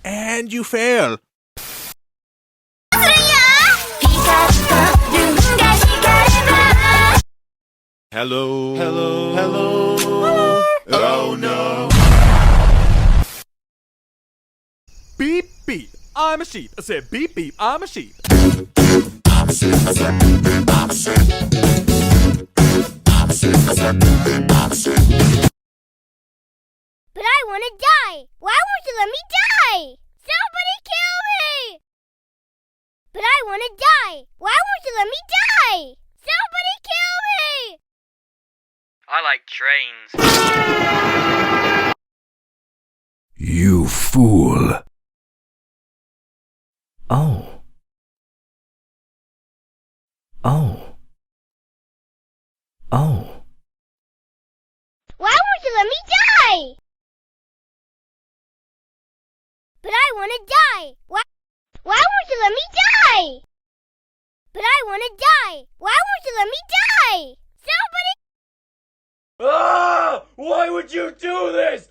And you fail. Hello. Hello. Hello. Hello. Oh no. Beep, beep, I'm a sheep. I said beep, beep, I'm a sheep. But I want to die. Why won't you let me die? Somebody kill me! But I want to die. Why won't you let me die? Somebody kill me! I like trains. You fool. Oh. Oh. Oh. Why won't you let me die? But I want to die. Why won't you let me die? But I want to die. Why won't you let me die? Somebody... Ah! Why would you do this?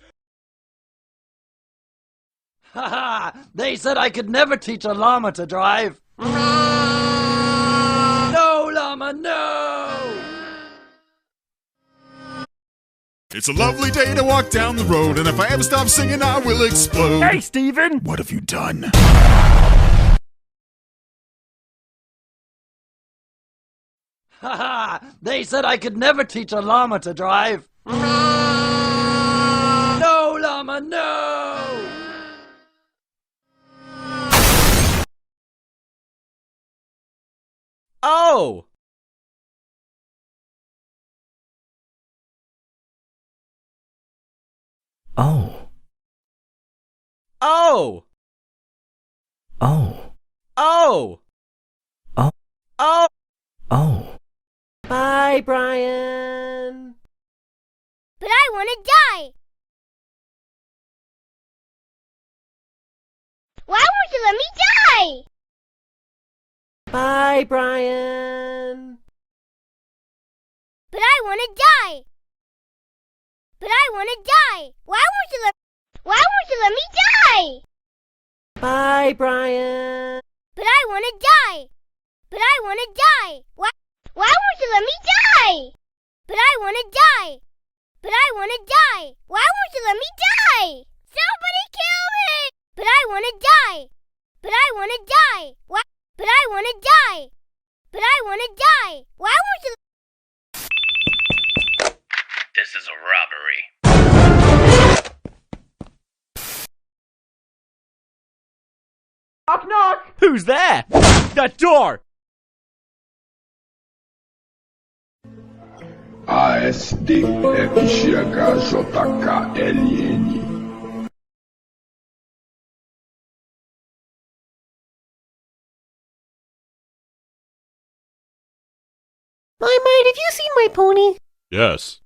Haha! They said I could never teach a llama to drive. No, llama, no! It's a lovely day to walk down the road, and if I ever stop singing, I will explode. Hey, Steven! What have you done? Haha! They said I could never teach a llama to drive. No, llama, no! Oh! Oh. Oh! Oh. Oh! Oh. Oh! Oh. Bye, Brian! But I want to die. Why won't you let me die? Bye, Brian! But I want to die. But I want to die. Why won't you let me die? Bye, Brian! But I want to die. But I want to die. Why won't you let me die? But I want to die. But I want to die. Why won't you let me die? Somebody kill me! But I want to die. But I want to die. Why? But I want to die. But I want to die. Why won't you? This is a robbery. Knock, knock! Who's there? That door! Asdf JKJKLN. My mate, have you seen my pony? Yes.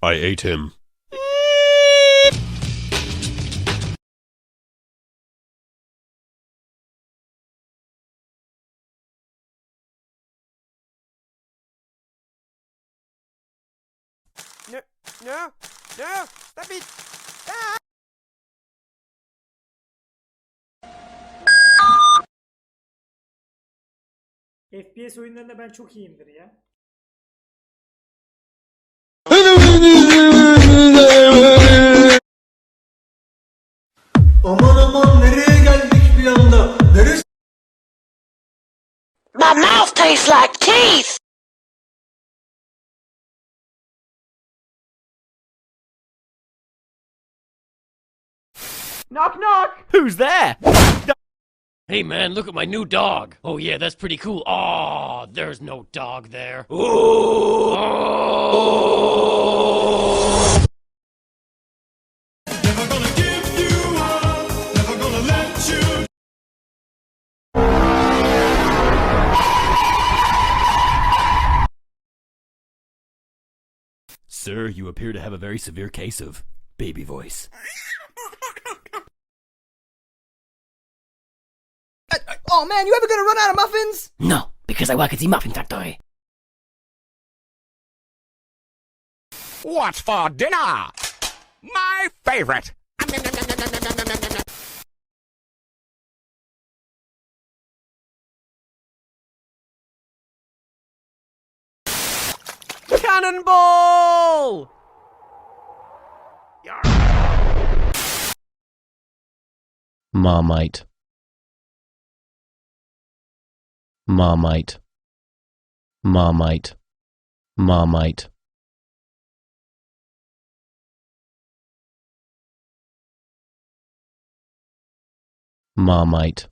I ate him. No, no, no! Stop it! Ah! FPS oyunlarında ben çok iyiyimdir ya. Aman aman nereye geldik bir anda? Neresi? My mouth tastes like teeth! Knock, knock! Who's there? Hey man, look at my new dog. Oh yeah, that's pretty cool. Aw, there's no dog there. Ooh. Never gonna give you up, never gonna let you. Sir, you appear to have a very severe case of baby voice. Oh man, you ever gonna run out of muffins? No, because I work at the muffin factory. What's for dinner? My favorite. Cannonball! Marmite. Marmite. Marmite. Marmite. Marmite.